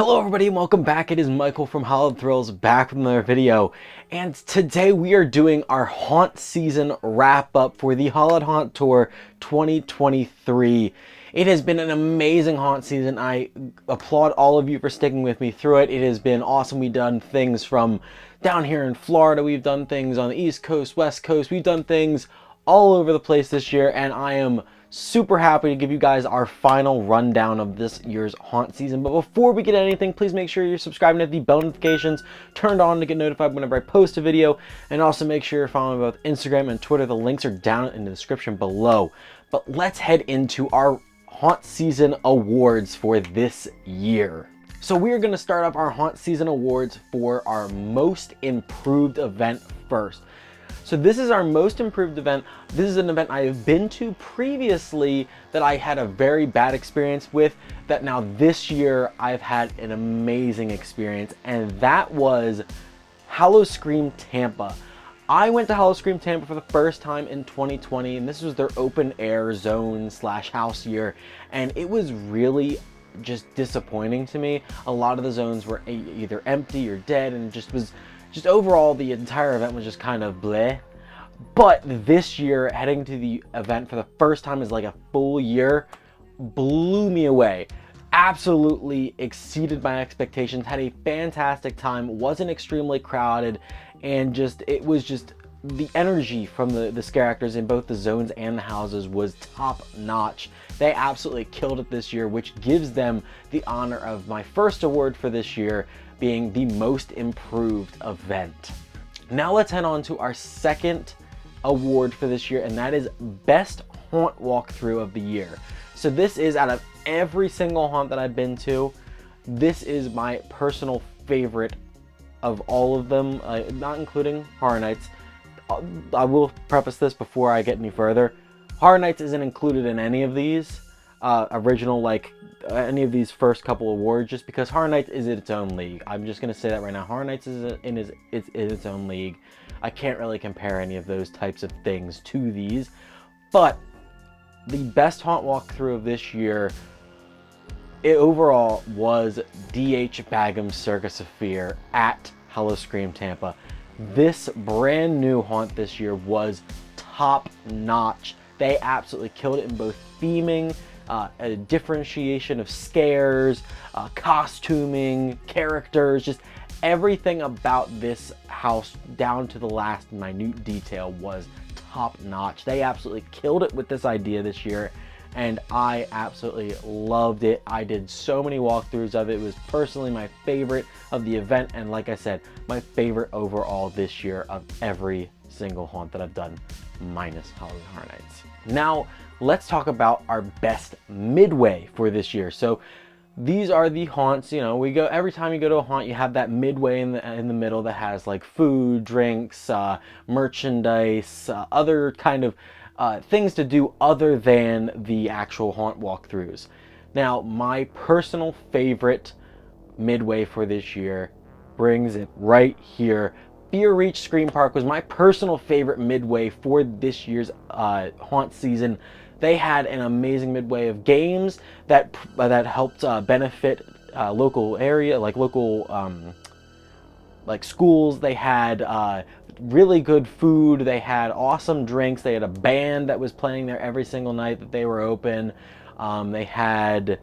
Hello everybody and welcome back. It is Michael from Hallowed Thrills back with another video, and today we are doing our haunt season wrap up for the Hallowed Haunt Tour 2023. It has been an amazing haunt season. I applaud all of you for sticking with me through it. It has been awesome. We've done things from down here in Florida. We've done things on the East Coast, West Coast. We've done things all over the place this year, and I am super happy to give you guys our final rundown of this year's haunt season. But before we get anything, please make sure you're subscribing to the bell notifications turned on to get notified whenever I post a video, and also make sure you're following both Instagram and Twitter. The links are down in the description below. But let's head into our haunt season awards for this year. So we are going to start off our haunt season awards for our most improved event first. So this is our most improved event. This is an event I have been to previously that I had a very bad experience with, that now this year I've had an amazing experience, and that was Hallowed Tampa. I went to Hallowed Tampa for the first time in 2020, and this was their open air zone slash house year, and it was really just disappointing to me. A lot of the zones were either empty or dead, and it just overall the entire event was just kind of bleh. But this year, heading to the event for the first time as like a full year blew me away. Absolutely exceeded my expectations. Had a fantastic time. Wasn't extremely crowded, and it was just the energy from the scare actors in both the zones and the houses was top notch. They absolutely killed it this year, which gives them the honor of my first award for this year being the most improved event. Now let's head on to our second award for this year, and that is best haunt walkthrough of the year. So this is, out of every single haunt that I've been to, this is my personal favorite of all of them, not including Horror Nights. I will preface this before I get any further. Horror Nights isn't included in any of these any of these first couple awards, just because Horror Nights is in its own league. I'm just going to say that right now. Horror Nights is in its own league. I can't really compare any of those types of things to these. But the best haunt walkthrough of this year, it overall was D.H. Bagham's Circus of Fear at Hallowed Tampa. This brand new haunt this year was top notch. They absolutely killed it in both theming, a differentiation of scares, costuming, characters, just everything about this house down to the last minute detail was top notch. They absolutely killed it with this idea this year, and I absolutely loved it. I did so many walkthroughs of it. It was personally my favorite of the event, and like I said, my favorite overall this year of every single haunt that I've done, minus Halloween Horror Nights. Now let's talk about our best midway for this year. So these are the haunts, you know, every time you go to a haunt, you have that midway in the middle that has like food, drinks, merchandise, other kind of things to do other than the actual haunt walkthroughs. Now, my personal favorite midway for this year brings it right here. Fear Reach Scream Park was my personal favorite midway for this year's haunt season. They had an amazing midway of games that helped benefit local area, like schools. They had really good food. They had awesome drinks. They had a band that was playing there every single night that they were open. They had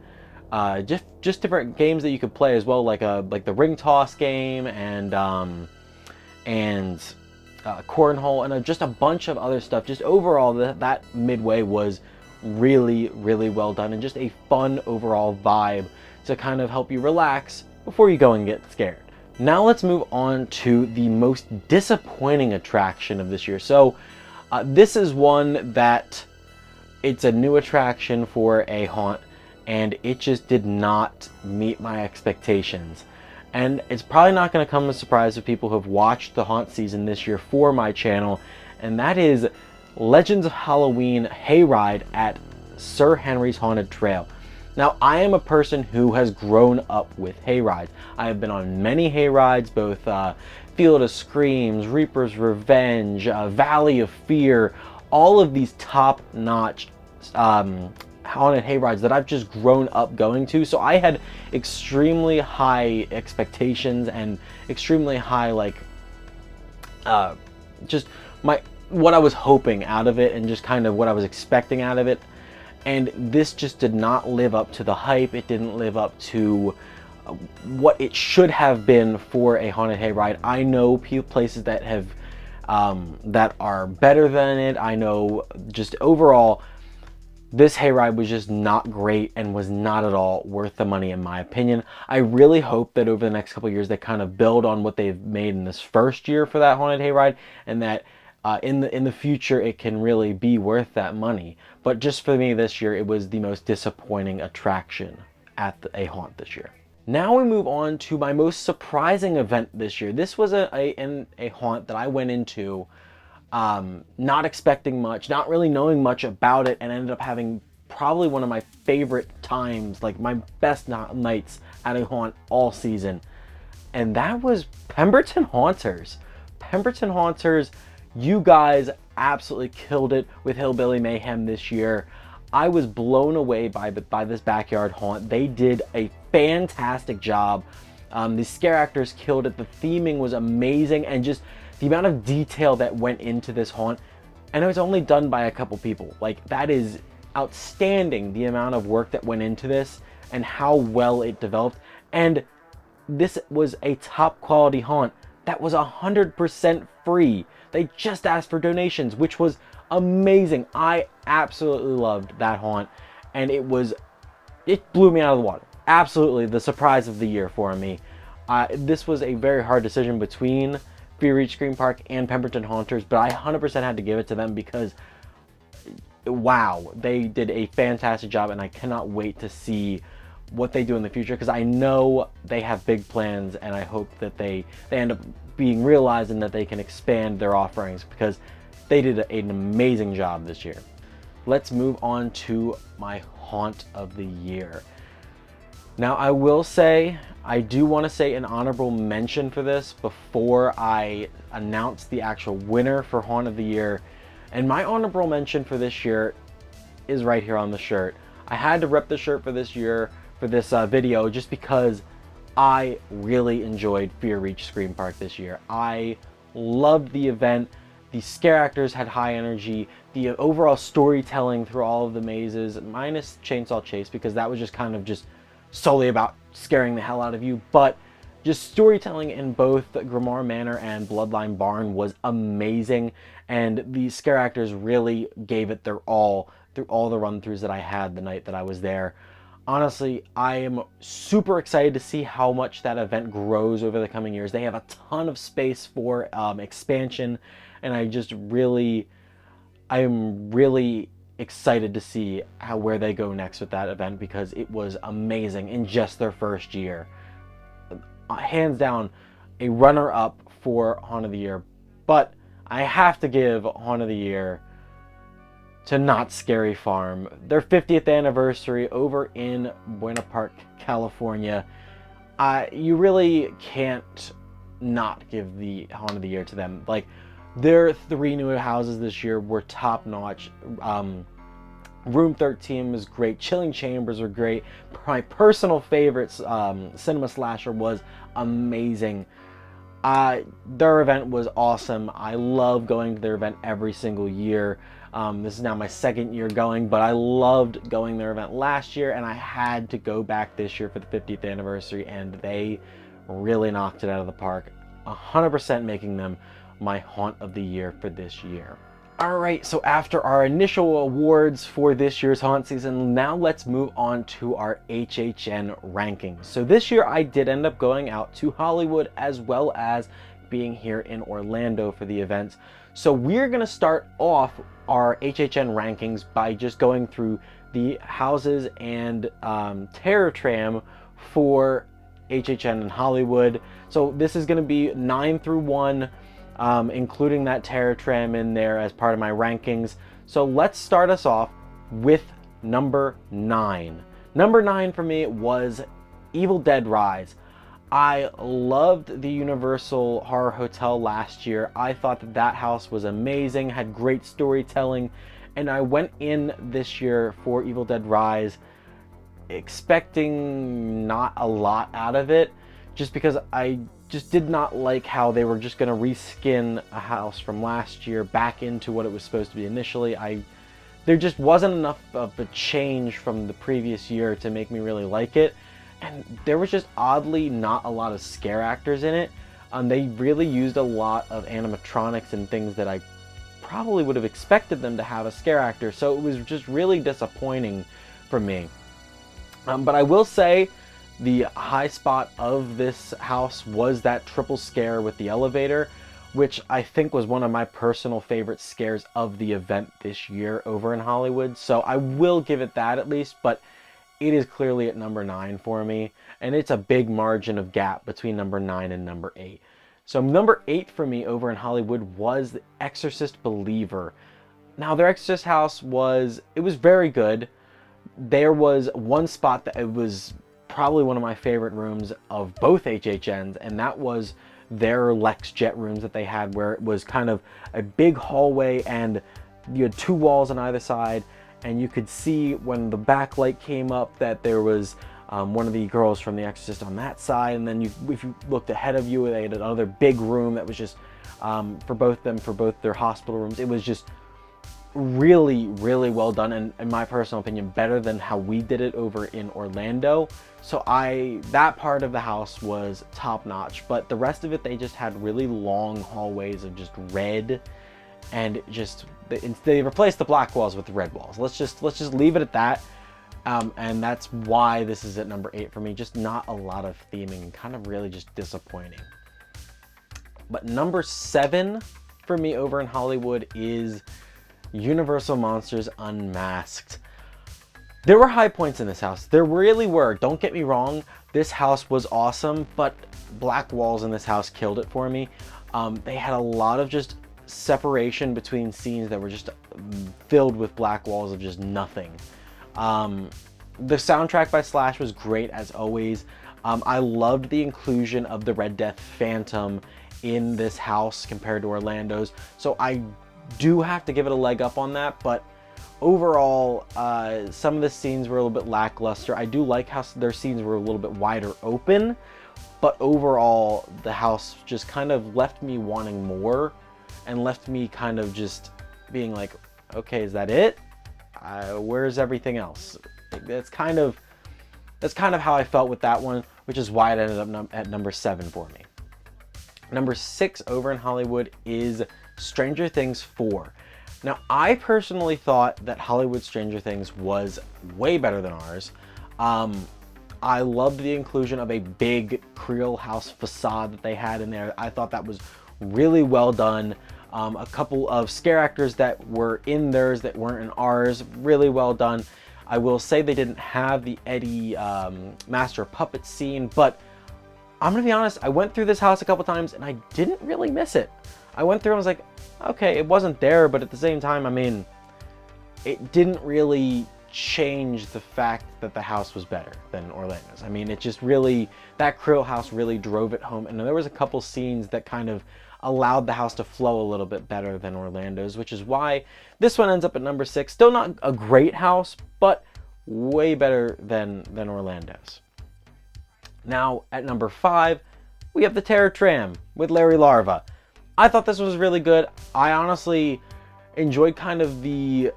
just different games that you could play as well, like the ring toss game and cornhole, and just a bunch of other stuff. Just overall, that midway was really, really well done, and just a fun overall vibe to kind of help you relax before you go and get scared. Now let's move on to the most disappointing attraction of this year. So this is one that it's a new attraction for a haunt, and it just did not meet my expectations. And it's probably not going to come as a surprise to people who have watched the haunt season this year for my channel, and that is Legends of Halloween Hayride at Sir Henry's Haunted Trail. Now, I am a person who has grown up with hayrides. I have been on many hayrides, both Field of Screams, Reaper's Revenge, Valley of Fear, all of these top-notch haunted hayrides that I've just grown up going to. So I had extremely high expectations and extremely high, like, just what I was hoping out of it and just kind of what I was expecting out of it. And this just did not live up to the hype. It didn't live up to what it should have been for a haunted hayride. I know places that have that are better than it. I know just overall, this hayride was just not great and was not at all worth the money, in my opinion. I really hope that over the next couple of years they kind of build on what they've made in this first year for that haunted hayride, and that in the future it can really be worth that money. But just for me this year, it was the most disappointing attraction at a haunt this year. Now we move on to my most surprising event this year. This was a haunt that I went into not expecting much, not really knowing much about it, and ended up having probably one of my favorite times, like my best nights at a haunt all season. And that was Pemberton Haunters. Pemberton Haunters, you guys absolutely killed it with Hillbilly Mayhem this year. I was blown away by this backyard haunt. They did a fantastic job. The scare actors killed it. The theming was amazing, and just the amount of detail that went into this haunt, and it was only done by a couple people. Like, that is outstanding, the amount of work that went into this and how well it developed. And this was a top quality haunt that was 100% free. They just asked for donations, which was amazing. I absolutely loved that haunt, and it blew me out of the water. Absolutely the surprise of the year for me. This was a very hard decision between Fear Reach Scream Park and Pemberton Haunters, but I 100% had to give it to them because, wow, they did a fantastic job, and I cannot wait to see what they do in the future, because I know they have big plans, and I hope that they end up being realized and that they can expand their offerings, because they did an amazing job this year. Let's move on to my haunt of the year. Now, I will say, I do want to say an honorable mention for this before I announce the actual winner for haunt of the year. And my honorable mention for this year is right here on the shirt. I had to rep the shirt for this year, for this video, just because I really enjoyed Fear Reach Scream Park this year. I loved the event. The scare actors had high energy. The overall storytelling through all of the mazes, minus Chainsaw Chase, because that was just kind of just solely about scaring the hell out of you. But just storytelling in both Grimoire Manor and Bloodline Barn was amazing, and the scare actors really gave it their all through all the run-throughs that I had the night that I was there. Honestly, I am super excited to see how much that event grows over the coming years. They have a ton of space for expansion, and I am really excited to see where they go next with that event, because it was amazing in just their first year. Hands down, a runner-up for Haunt of the Year. But I have to give Haunt of the Year to Not Scary Farm. Their 50th anniversary over in Buena Park, California. You really can't not give the Haunt of the Year to them. Like, their 3 new houses this year were top-notch. Room 13 was great. Chilling Chambers were great. My personal favorite, Cinema Slasher, was amazing. Their event was awesome. I love going to their event every single year. This is now my 2nd year going, but I loved going to their event last year, and I had to go back this year for the 50th anniversary, and they really knocked it out of the park, 100% making them my Haunt of the Year for this year. Alright, so after our initial awards for this year's haunt season, now let's move on to our HHN rankings. So this year I did end up going out to Hollywood as well as being here in Orlando for the events. So we're going to start off our HHN rankings by just going through the houses and terror tram for HHN in Hollywood. So this is going to be 9 through 1. Including that terror tram in there as part of my rankings. So let's start us off with number 9. Number 9 for me was Evil Dead Rise. I loved the Universal Horror Hotel last year. I thought that house was amazing, had great storytelling, And I went in this year for Evil Dead Rise expecting not a lot out of it, just because I just did not like how they were just going to reskin a house from last year back into what it was supposed to be initially. There just wasn't enough of a change from the previous year to make me really like it. And there was just oddly not a lot of scare actors in it. They really used a lot of animatronics and things that I probably would have expected them to have a scare actor. So it was just really disappointing for me. But I will say the high spot of this house was that triple scare with the elevator, which I think was one of my personal favorite scares of the event this year over in Hollywood. So I will give it that at least, but it is clearly at number 9 for me. And it's a big margin of gap between number 9 and number 8. So number 8 for me over in Hollywood was The Exorcist Believer. Now their Exorcist house was very good. There was one spot that it was probably one of my favorite rooms of both HHNs, and that was their Lex Jet rooms that they had, where it was kind of a big hallway and you had 2 walls on either side, and you could see when the backlight came up that there was one of the girls from The Exorcist on that side, and then if you looked ahead of you, they had another big room that was just for both their hospital rooms. It was just really, really well done, and in my personal opinion, better than how we did it over in Orlando. So that part of the house was top notch, but the rest of it, they just had really long hallways of just red, and they replaced the black walls with the red walls. Let's just leave it at that. And that's why this is at number 8 for me. Just not a lot of theming, and kind of really just disappointing. But number 7 for me over in Hollywood is Universal Monsters Unmasked. There were high points in this house. There really were. Don't get me wrong. This house was awesome, but black walls in this house killed it for me. They had a lot of just separation between scenes that were just filled with black walls of just nothing. The soundtrack by Slash was great as always. I loved the inclusion of the Red Death Phantom in this house compared to Orlando's. So I do have to give it a leg up on that, but overall, some of the scenes were a little bit lackluster. I do like how their scenes were a little bit wider open, but overall, the house just kind of left me wanting more, and left me kind of just being like, okay, is that it? Where's everything else? That's kind of how I felt with that one, which is why it ended up at number 7 for me. Number 6 over in Hollywood is Stranger Things 4. Now, I personally thought that Hollywood Stranger Things was way better than ours. I loved the inclusion of a big Creole house facade that they had in there. I thought that was really well done. A couple of scare actors that were in theirs that weren't in ours, really well done. I will say they didn't have the Eddie Master of Puppets scene, but I'm gonna be honest, I went through this house a couple times and I didn't really miss it. I went through and was like, okay, it wasn't there, but at the same time, I mean, it didn't really change the fact that the house was better than Orlando's. I mean, it just really, that Creole house really drove it home, and there was a couple scenes that kind of allowed the house to flow a little bit better than Orlando's, which is why this one ends up at number 6. Still not a great house, but way better than Orlando's. Now, at number 5, we have the Terror Tram with Larry Larva. I thought this was really good. I honestly enjoyed kind of the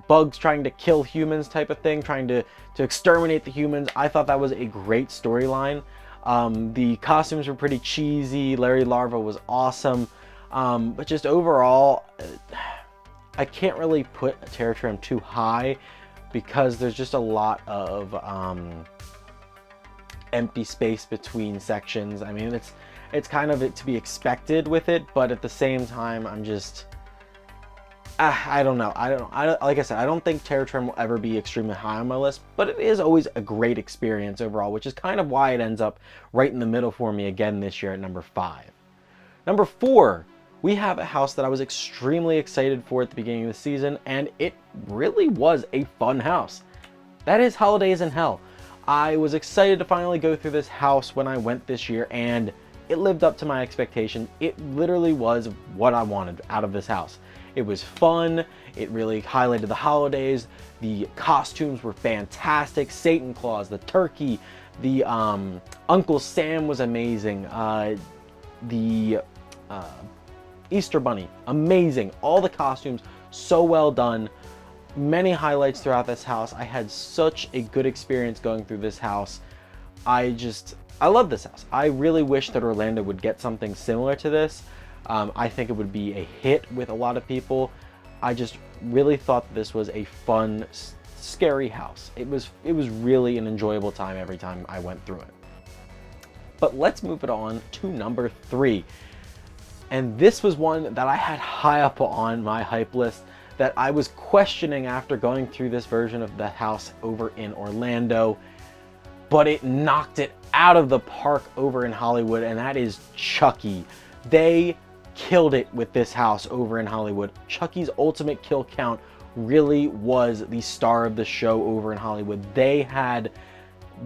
bugs trying to kill humans type of thing, trying to exterminate the humans. I thought that was a great storyline. The costumes were pretty cheesy. Larry Larva was awesome. But just overall, I can't really put a Terror Tram too high because there's just a lot of empty space between sections. I mean, it's kind of to be expected with it, but at the same time, I'm just, I don't know. Like I said, I don't think Terror Tram will ever be extremely high on my list, but it is always a great experience overall, which is kind of why it ends up right in the middle for me again this year at number 5. Number 4, we have a house that I was extremely excited for at the beginning of the season, and it really was a fun house. That is Holidays in Hell. I was excited to finally go through this house when I went this year, and it lived up to my expectation. It literally was what I wanted out of this house. It was fun. It really highlighted the holidays. The costumes were fantastic. Satan Claus, the turkey, the Uncle Sam was amazing. The Easter Bunny, amazing. All the costumes, so well done. Many highlights throughout this house. I had such a good experience going through this house. I love this house. I really wish that Orlando would get something similar to this. I think it would be a hit with a lot of people. I just really thought this was a fun, scary house. It was really an enjoyable time every time I went through it. But let's move it on to number 3. And this was one that I had high up on my hype list that I was questioning after going through this version of the house over in Orlando, but it knocked it out of the park over in Hollywood, and that is Chucky. They killed it with this house over in Hollywood. Chucky's ultimate kill count really was the star of the show over in Hollywood. They had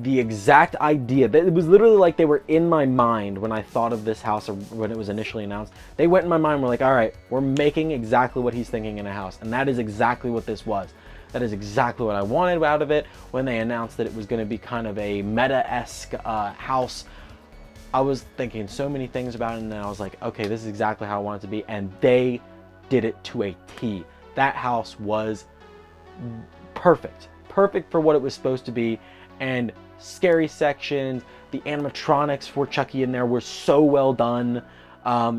the exact idea. It was literally like they were in my mind when I thought of this house or when it was initially announced. They went in my mind, we're like, all right, we're making exactly what he's thinking in a house. And that is exactly what this was. That is exactly what I wanted out of it. When they announced that it was going to be kind of a meta-esque house, I was thinking so many things about it, and then I was like, okay, this is exactly how I want it to be. And they did it to a T. That house was perfect. Perfect for what it was supposed to be. And scary sections, the animatronics for Chucky in there were so well done.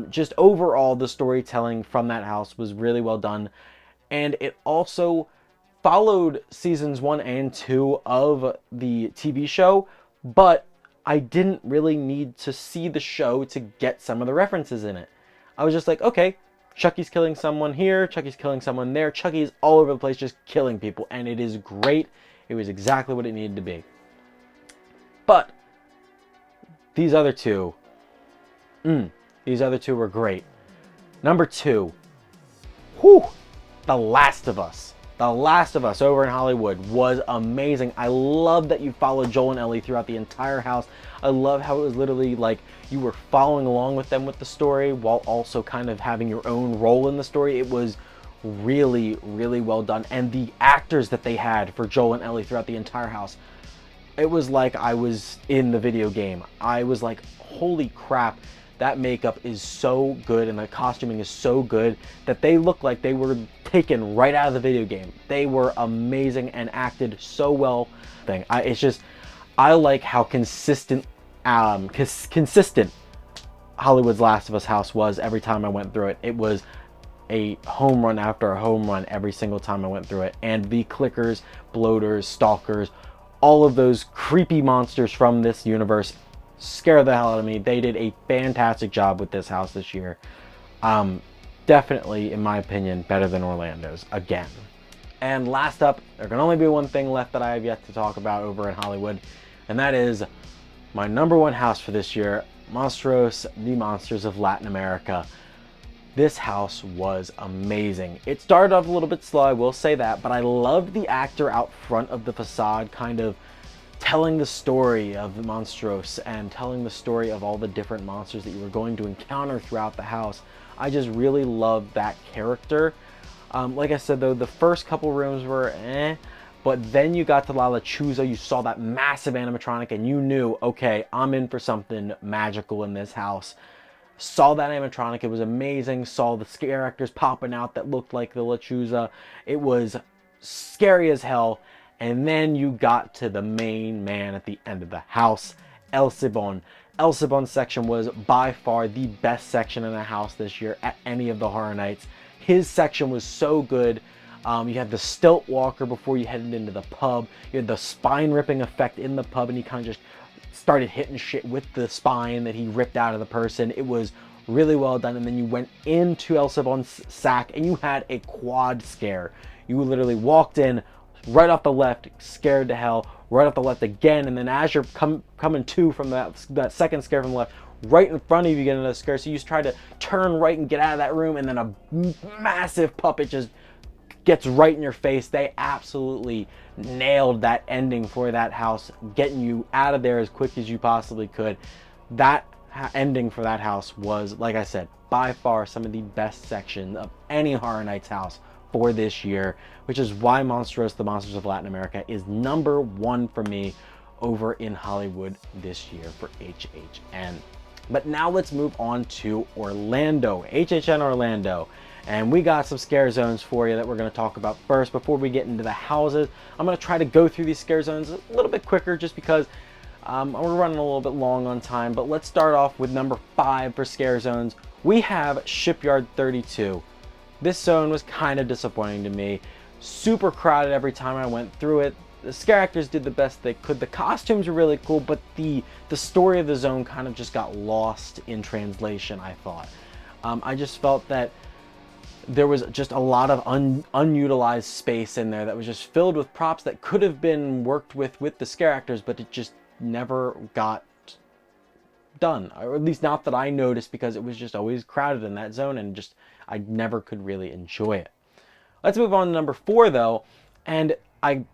Just overall, the storytelling from that house was really well done. And it also followed seasons 1 and 2 of the TV show, but I didn't really need to see the show to get some of the references in it. I was just like, okay, Chucky's killing someone here, Chucky's killing someone there, Chucky's all over the place just killing people, and it is great. It was exactly what it needed to be. But these other two were great. Number 2, The Last of Us. The Last of Us over in Hollywood was amazing. I love that you followed Joel and Ellie throughout the entire house. I love how it was literally like you were following along with them with the story while also kind of having your own role in the story. It was really, really well done. And the actors that they had for Joel and Ellie throughout the entire house, it was like I was in the video game. I was like, holy crap, that makeup is so good and the costuming is so good that they look like they were taken right out of the video game. They were amazing and acted so well. I like how consistent Hollywood's Last of Us house was every time I went through it. It was a home run after a home run every single time I went through it. And the clickers, bloaters, stalkers, all of those creepy monsters from this universe scare the hell out of me. They did a fantastic job with this house this year. Definitely, in my opinion, better than Orlando's again. And last up, there can only be one thing left that I have yet to talk about over in Hollywood, and that is my number 1 house for this year, Monstruos, the Monsters of Latin America. This house was amazing. It started off a little bit slow, I will say that, but I loved the actor out front of the facade kind of telling the story of the Monstros and telling the story of all the different monsters that you were going to encounter throughout the house. I just really loved that character. Like I said though, the first couple rooms were but then you got to La Lechuza, you saw that massive animatronic and you knew, okay, I'm in for something magical in this house. Saw that animatronic, it was amazing. Saw the scare actors popping out that looked like the Lechuza. It was scary as hell. And then you got to the main man at the end of the house, El Cibon. El Cibon's section was by far the best section in the house this year at any of the Horror Nights. His section was so good. You had the stilt walker before you headed into the pub. You had the spine ripping effect in the pub, and he kind of just started hitting shit with the spine that he ripped out of the person. It was really well done. And then you went into El Cibon's sack and you had a quad scare. You literally walked in, right off the left, scared to hell, right off the left again, and then as you're coming to from that second scare from the left, right in front of you get another scare, so you just try to turn right and get out of that room, and then a massive puppet just gets right in your face. They absolutely nailed that ending for that house, getting you out of there as quick as you possibly could. That ending for that house was, like I said, by far some of the best section of any Horror Nights house for this year, which is why Monstros, the Monsters of Latin America, is #1 for me over in Hollywood this year for HHN. But now let's move on to Orlando, HHN Orlando. And we got some scare zones for you that we're going to talk about first. Before we get into the houses, I'm going to try to go through these scare zones a little bit quicker just because we're running a little bit long on time. But let's start off with number 5 for scare zones. We have Shipyard 32. This zone was kind of disappointing to me. Super crowded every time I went through it. The scare actors did the best they could. The costumes were really cool, but the story of the zone kind of just got lost in translation, I thought. I just felt that there was just a lot of unutilized space in there that was just filled with props that could have been worked with the scare actors, but it just never got done, or at least not that I noticed, because it was just always crowded in that zone and just I never could really enjoy it. Let's move on to number 4 though, and I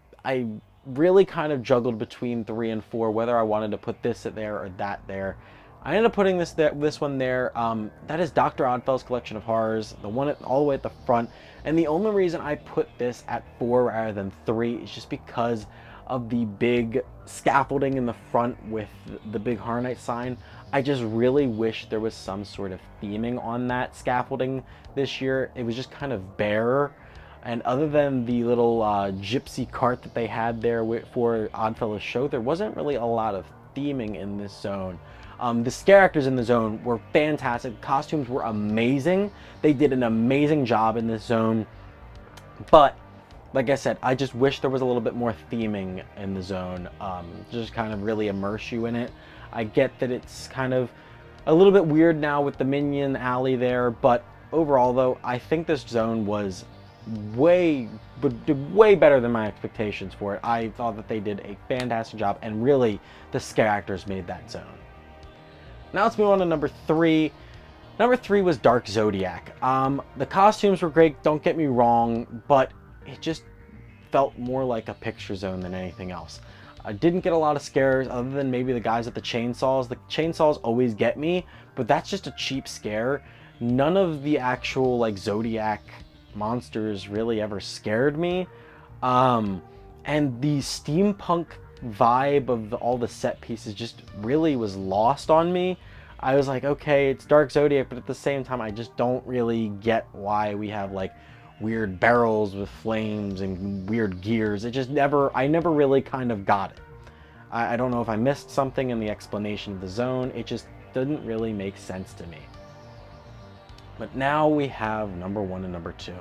really kind of juggled between 3 and 4 whether I wanted to put this there or that there. I ended up putting this one there. That is Dr. Oddfell's Collection of Horrors, the one all the way at the front. And the only reason I put this at 4 rather than 3 is just because of the big scaffolding in the front with the big Horror Nights sign. I just really wish there was some sort of theming on that scaffolding this year. It was just kind of bare. And other than the little gypsy cart that they had there for Oddfellow's show, there wasn't really a lot of theming in this zone. The scare actors in the zone were fantastic. The costumes were amazing. They did an amazing job in this zone. But like I said, I just wish there was a little bit more theming in the zone. Just kind of really immerse you in it. I get that it's kind of a little bit weird now with the Minion Alley there, but overall though, I think this zone was way better than my expectations for it. I thought that they did a fantastic job, and really the scare actors made that zone. Now let's move on to number 3. Number 3 was Dark Zodiac. The costumes were great, don't get me wrong, but it just felt more like a picture zone than anything else. I didn't get a lot of scares other than maybe the guys with the chainsaws. The chainsaws always get me, but that's just a cheap scare. None of the actual like Zodiac monsters really ever scared me. And the steampunk vibe of all the set pieces just really was lost on me. I was like, okay, it's Dark Zodiac, but at the same time I just don't really get why we have like weird barrels with flames and weird gears. It just I never really kind of got it. I don't know if I missed something in the explanation of the zone. It just didn't really make sense to me. But now we have number 1 and number 2.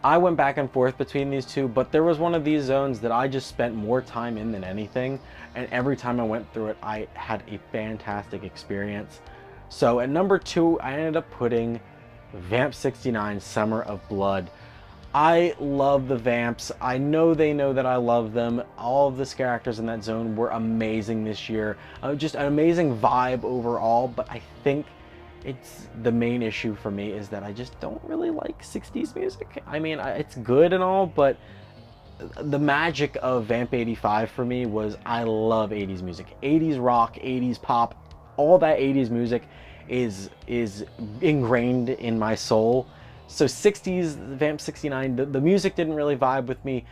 I went back and forth between these two, but there was one of these zones that I just spent more time in than anything, and every time I went through it I had a fantastic experience. So at number 2 I ended up putting Vamp 69 Summer of Blood. I love the Vamps. I know they know that I love them. All of the scare actors in that zone were amazing this year. Just an amazing vibe overall, but I think it's the main issue for me is that I just don't really like 60s music. I mean, it's good and all, but the magic of Vamp 85 for me was I love 80s music. 80s rock, 80s pop, all that 80s music is ingrained in my soul. So 60s Vamp 69, the music didn't really vibe with me.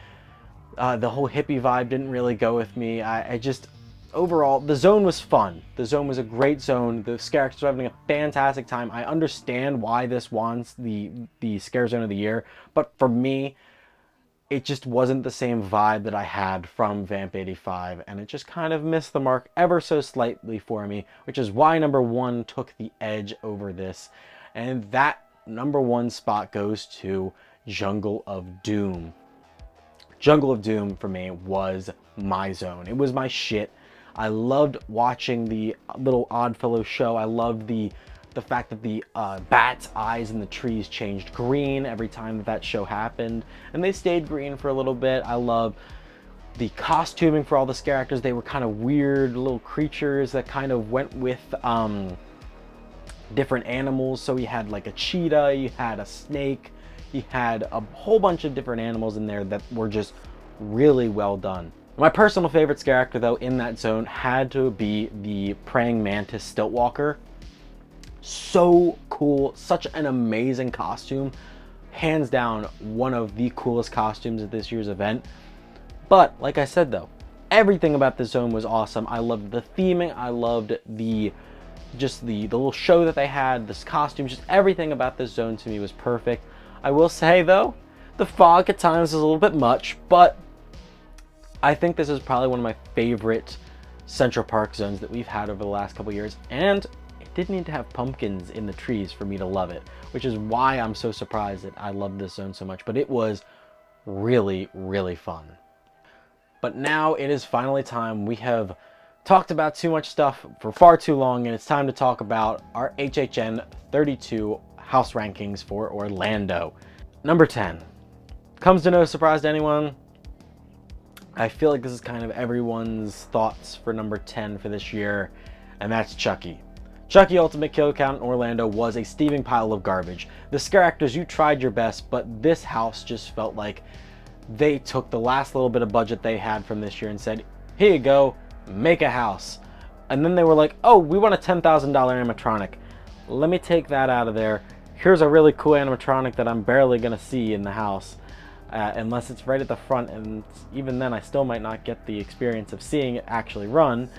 The whole hippie vibe didn't really go with me. I just, overall, the zone was fun. The zone was a great zone. The scare actors were having a fantastic time. I understand why this wants the scare zone of the year, but for me, it just wasn't the same vibe that I had from Vamp 85, and it just kind of missed the mark ever so slightly for me, which is why number 1 took the edge over this. And that number 1 spot goes to Jungle of Doom. Jungle of Doom for me was my zone. It was my shit. I loved watching the little Oddfellow show. I loved the fact that the bat's eyes in the trees changed green every time that show happened, and they stayed green for a little bit. I love the costuming for all the scare actors. They were kind of weird little creatures that kind of went with different animals. So you had like a cheetah, you had a snake, you had a whole bunch of different animals in there that were just really well done. My personal favorite scare actor, though, in that zone had to be the Praying Mantis Stiltwalker. So cool, such an amazing costume. Hands down, one of the coolest costumes at this year's event. But, like I said though, everything about this zone was awesome. I loved the theming, I loved the little show that they had, this costume, just everything about this zone to me was perfect. I will say though, the fog at times is a little bit much, but I think this is probably one of my favorite Central Park zones that we've had over the last couple years, and it didn't need to have pumpkins in the trees for me to love it, which is why I'm so surprised that I love this zone so much, but it was really, really fun. But now it is finally time. We have talked about too much stuff for far too long, and it's time to talk about our HHN 32 house rankings for Orlando. Number 10. Comes to no surprise to anyone, I feel like this is kind of everyone's thoughts for number 10 for this year, and that's Chucky. Chucky Ultimate Kill Count in Orlando was a steaming pile of garbage. The scare actors, you tried your best, but this house just felt like they took the last little bit of budget they had from this year and said, here you go, make a house. And then they were like, oh, we want a $10,000 animatronic. Let me take that out of there. Here's a really cool animatronic that I'm barely gonna see in the house. Unless it's right at the front, and even then I still might not get the experience of seeing it actually run.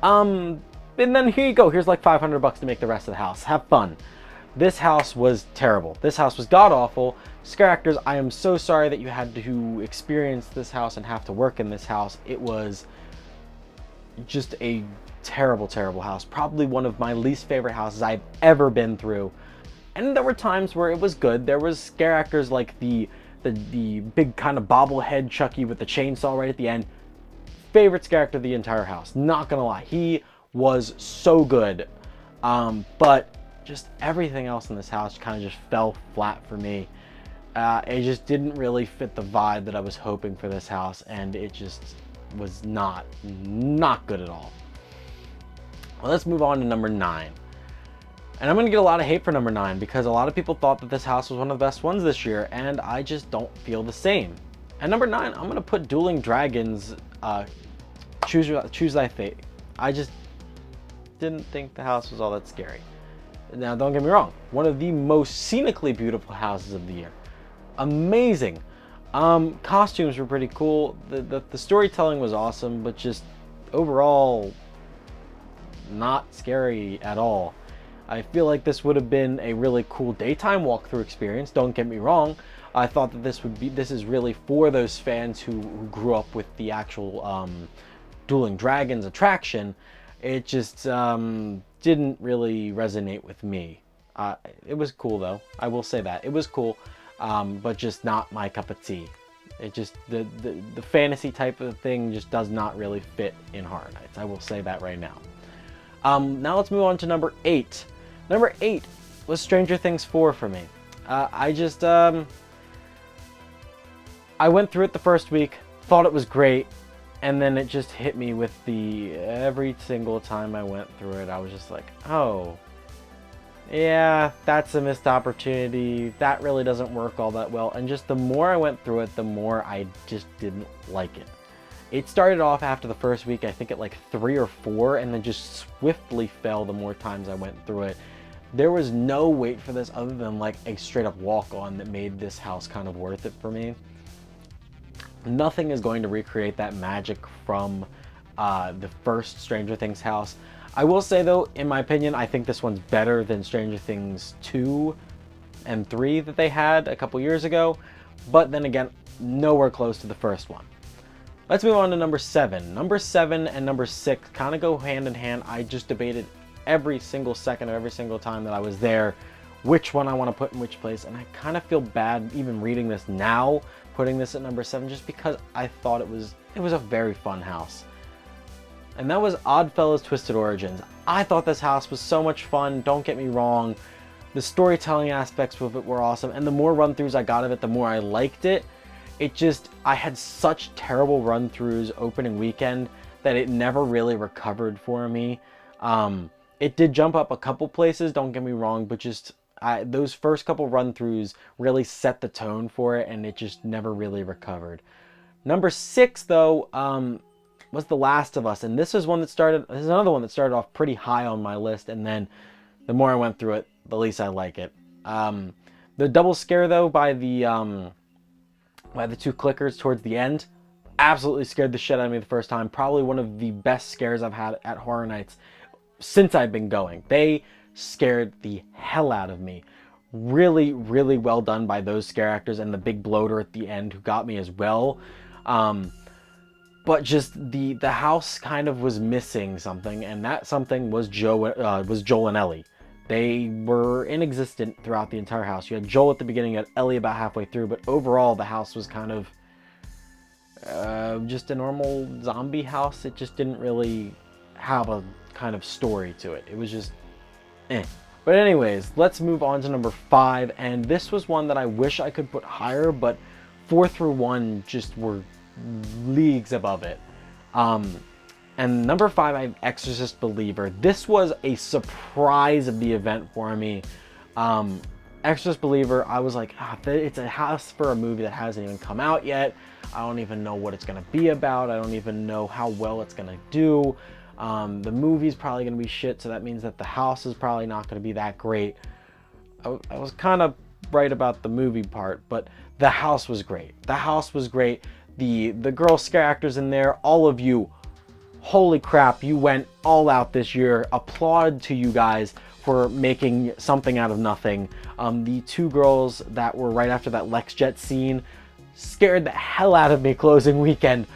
And then here you go, here's like $500 to make the rest of the house. Have fun. This house was terrible. This house was god-awful. Scare actors, I am so sorry that you had to experience this house and have to work in this house. It was just a terrible, terrible house. Probably one of my least favorite houses I've ever been through. And there were times where it was good. There was scare actors like the big kind of bobblehead Chucky with the chainsaw right at the end. Favorite scare actor of the entire house. Not gonna lie, he was so good. But just everything else in this house kind of just fell flat for me. It just didn't really fit the vibe that I was hoping for this house, and it just was not good at all. Well, let's move on to number 9. And I'm going to get a lot of hate for number 9 because a lot of people thought that this house was one of the best ones this year, and I just don't feel the same. At number 9, I'm going to put Dueling Dragons, Choose Thy Fate. I just didn't think the house was all that scary. Now, don't get me wrong, one of the most scenically beautiful houses of the year. Amazing. Costumes were pretty cool. The storytelling was awesome, but just overall not scary at all. I feel like this would have been a really cool daytime walkthrough experience. Don't get me wrong. I thought that this is really for those fans who grew up with the actual Dueling Dragons attraction. It just didn't really resonate with me. It was cool though. I will say that it was cool, but just not my cup of tea. It just the fantasy type of thing just does not really fit in Horror Nights. I will say that right now. Now let's move on to number 8. Number 8 was Stranger Things 4 for me. I went through it the first week, thought it was great, and then it just hit me with every single time I went through it, I was just like, oh, yeah, that's a missed opportunity. That really doesn't work all that well. And just the more I went through it, the more I just didn't like it. It started off after the first week, I think at like 3 or 4, and then just swiftly fell the more times I went through it. There was no wait for this other than like a straight up walk-on that made this house kind of worth it for me. Nothing is going to recreate that magic from the first Stranger Things house. I will say though, in my opinion, I think this one's better than Stranger Things 2 and 3 that they had a couple years ago. But then again, nowhere close to the first one. Let's move on to number 7. Number 7 and number 6 kind of go hand in hand. I just debated every single second of every single time that I was there which one I want to put in which place, and I kind of feel bad even reading this now, putting this at number 7, just because I thought it was a very fun house. And that was Oddfellows Twisted Origins. I thought this house was so much fun, don't get me wrong. The storytelling aspects of it were awesome, and the more run-throughs I got of it, the more I liked it. I had such terrible run-throughs opening weekend that it never really recovered for me. It did jump up a couple places, don't get me wrong, but just those first couple run-throughs really set the tone for it, and it just never really recovered. Number 6, though, was The Last of Us, and this is another one that started off pretty high on my list, and then the more I went through it, the least I like it. The double scare, though, by the 2 clickers towards the end, absolutely scared the shit out of me the first time. Probably one of the best scares I've had at Horror Nights since I've been going. They scared the hell out of me. Really, really well done by those scare actors, and the big bloater at the end who got me as well. But just the house kind of was missing something, and that something was Joel and Ellie. They were inexistent throughout the entire house. You had Joel at the beginning, you had Ellie about halfway through, but overall the house was kind of just a normal zombie house. It just didn't really have a kind of story to it. It was just eh. But anyways, let's move on to number 5, and this was one that I wish I could put higher, but 4 through 1 just were leagues above it. And number 5, I have Exorcist Believer. This was a surprise of the event for me. Exorcist Believer, I was like, it's a house for a movie that hasn't even come out yet. I don't even know what it's going to be about. I don't even know how well it's going to do. The movie's probably going to be shit, so that means that the house is probably not going to be that great. I was kind of right about the movie part, but the house was great. The house was great. The girl scare actors in there, all of you, holy crap, you went all out this year. Applaud to you guys for making something out of nothing. The 2 girls that were right after that LexJet scene scared the hell out of me closing weekend.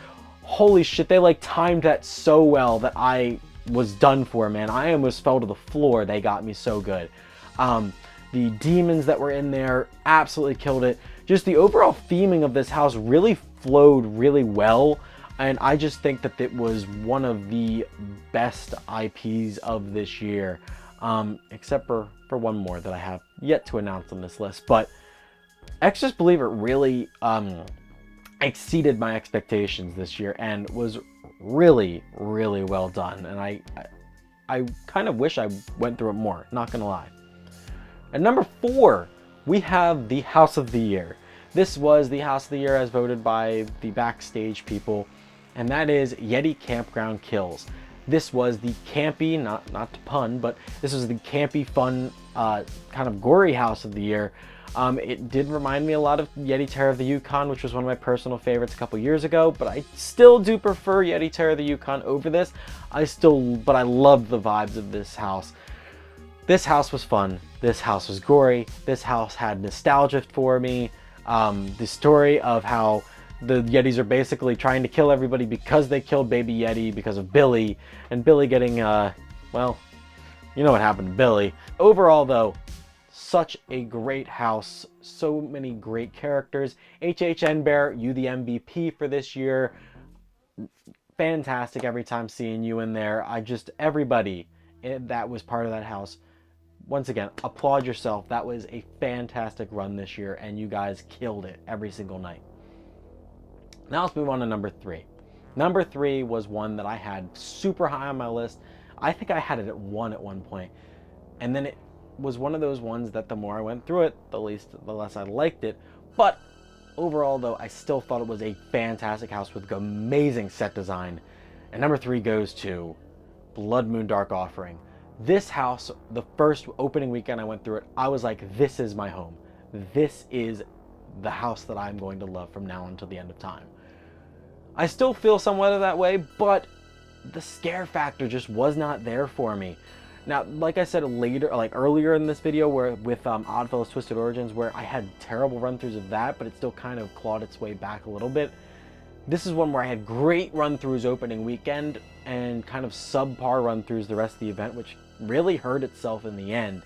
Holy shit, they like timed that so well that I was done for, man. I almost fell to the floor. They got me so good. The demons that were in there absolutely killed it. Just the overall theming of this house really flowed really well, and I just think that it was one of the best IPs of this year, except for one more that I have yet to announce on this list. But Exorcist Believer really exceeded my expectations this year and was really, really well done, and I kind of wish I went through it more, not gonna lie. At number 4, we have the House of the Year. This was the House of the Year as voted by the backstage people, and that is Yeti Campground Kills. This was the campy, not to pun, but this was the campy, fun, kind of gory House of the Year. It did remind me a lot of Yeti Terror of the Yukon, which was one of my personal favorites a couple years ago, but I still do prefer Yeti Terror of the Yukon over this. But I love the vibes of this house. This house was fun. This house was gory. This house had nostalgia for me. The story of how the Yetis are basically trying to kill everybody because they killed Baby Yeti because of Billy, and Billy getting, well, you know what happened to Billy. Overall, though, such a great house. So many great characters. HHN Bear, you the MVP for this year. Fantastic every time seeing you in there. Everybody that was part of that house, once again, applaud yourself. That was a fantastic run this year, and you guys killed it every single night. Now let's move on to number 3. Number 3 was one that I had super high on my list. I think I had it at 1 at one point. And then it was one of those ones that the more I went through it, the less I liked it. But overall, though, I still thought it was a fantastic house with amazing set design. And number 3 goes to Blood Moon Dark Offering. This house, the first opening weekend I went through it, I was like, this is my home. This is the house that I'm going to love from now until the end of time. I still feel somewhat of that way, but the scare factor just was not there for me. Now, like I said earlier in this video, where with Oddfellows Twisted Origins, where I had terrible run-throughs of that, but it still kind of clawed its way back a little bit. This is one where I had great run-throughs opening weekend and kind of subpar run-throughs the rest of the event, which really hurt itself in the end.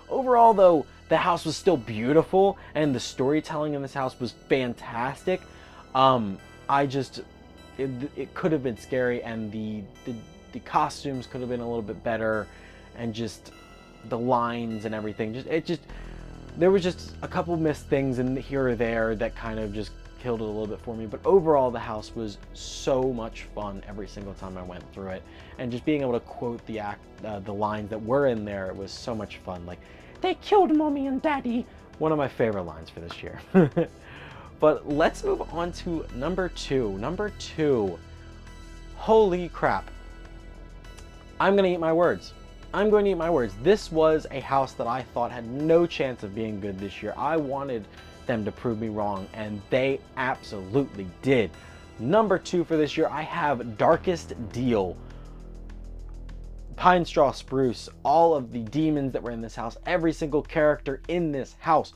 Overall, though, the house was still beautiful, and the storytelling in this house was fantastic. It could have been scary, and the costumes could have been a little bit better, and just the lines and everything. There was just a couple missed things in here or there that kind of just killed it a little bit for me. But overall, the house was so much fun every single time I went through it, and just being able to quote the lines that were in there was so much fun. Like, "They killed mommy and daddy," one of my favorite lines for this year. But let's move on to number 2. Number 2. Holy crap. I'm going to eat my words. I'm going to eat my words. This was a house that I thought had no chance of being good this year. I wanted them to prove me wrong, and they absolutely did. Number 2 for this year, I have Darkest Deal. Pine Straw Spruce, all of the demons that were in this house, every single character in this house.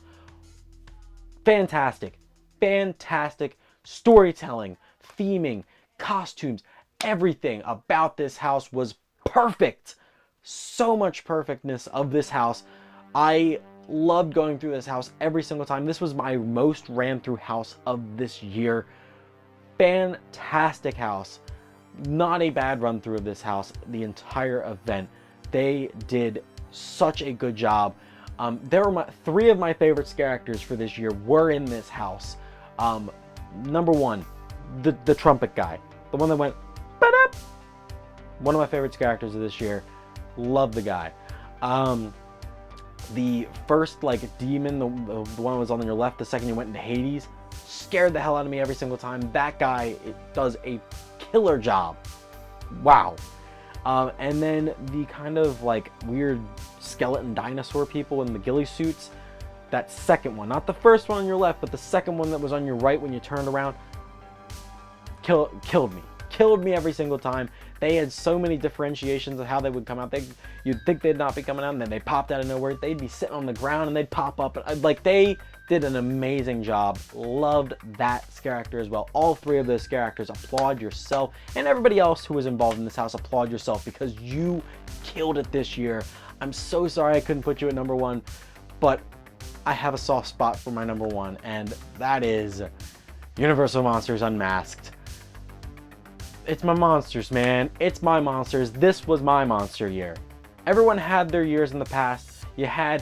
Fantastic. Fantastic storytelling, theming, costumes, everything about this house was perfect. So much perfectness of this house. I loved going through this house every single time. This was my most ran through house of this year. Fantastic house. Not a bad run through of this house the entire event. They did such a good job. There were 3 of my favorite characters for this year were in this house. Number 1, the trumpet guy, the one that went ba-da! One of my favorite characters of this year. Love the guy. The first demon, the one that was on your left, the second you went into Hades, scared the hell out of me every single time. That guy does a killer job. Wow. And then the kind of weird skeleton dinosaur people in the ghillie suits, that second one, not the first one on your left, but the second one that was on your right when you turned around, killed me every single time. They had so many differentiations of how they would come out. You'd think they'd not be coming out, and then they popped out of nowhere. They'd be sitting on the ground and they'd pop up. They did an amazing job. Loved that character as well. All 3 of those characters. Applaud yourself, and everybody else who was involved in this house, applaud yourself, because you killed it this year. I'm so sorry I couldn't put you at number 1, but I have a soft spot for my number 1, and that is Universal Monsters Unmasked. It's my monsters, man. It's my monsters. This was my monster year. Everyone had their years in the past. You had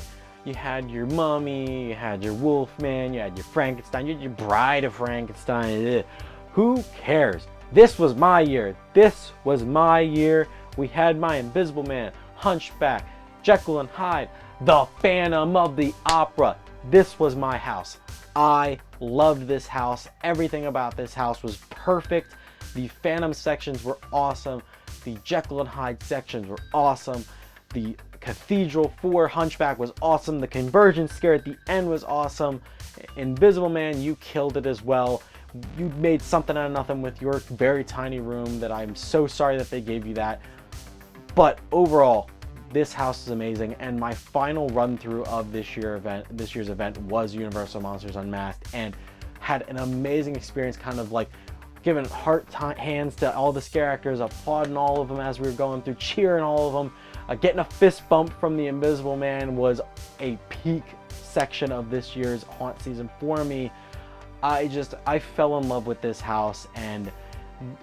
your Mummy, you had your Wolfman, you had your Frankenstein, you had your Bride of Frankenstein. Ugh. Who cares? This was my year. This was my year. We had my Invisible Man, Hunchback, Jekyll and Hyde, the Phantom of the Opera. This was my house. I loved this house. Everything about this house was perfect. The Phantom sections were awesome. The Jekyll and Hyde sections were awesome. The Cathedral 4 Hunchback was awesome. The conversion scare at the end was awesome. Invisible Man, you killed it as well. You made something out of nothing with your very tiny room that I'm so sorry that they gave you that. But overall, this house is amazing, and my final run through of this year's event was Universal Monsters Unmasked, and had an amazing experience, kind of giving hands to all the characters, applauding all of them as we were going through, cheering all of them. Getting a fist bump from the Invisible Man was a peak section of this year's haunt season for me. I fell in love with this house, and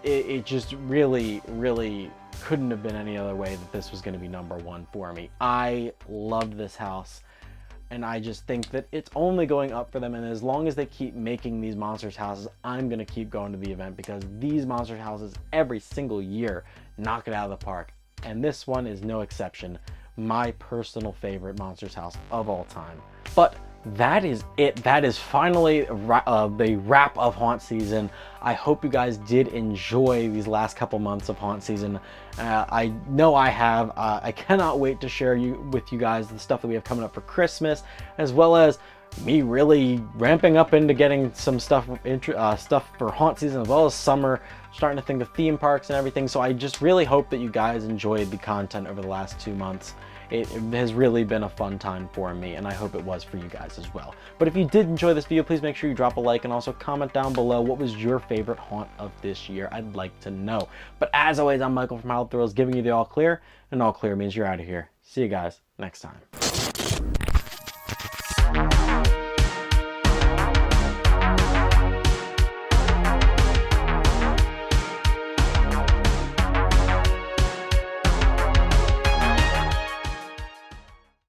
it just really couldn't have been any other way that this was going to be number 1 for me. I loved this house, and I just think that it's only going up for them, and as long as they keep making these monsters houses, I'm going to keep going to the event, because these monster houses every single year knock it out of the park, and this one is no exception. My personal favorite monsters house of all time. But that is it. That is finally the wrap of haunt season. I hope you guys did enjoy these last couple months of haunt season. I know I have. I cannot wait to share with you guys the stuff that we have coming up for Christmas, as well as me really ramping up into getting some stuff for haunt season, as well as summer, starting to think of theme parks and everything. So I just really hope that you guys enjoyed the content over the last 2 months. It has really been a fun time for me, and I hope it was for you guys as well. But if you did enjoy this video, please make sure you drop a like, and also comment down below what was your favorite haunt of this year. I'd like to know. But as always, I'm Michael from Hallowed Thrills, giving you the all clear, and all clear means you're out of here. See you guys next time.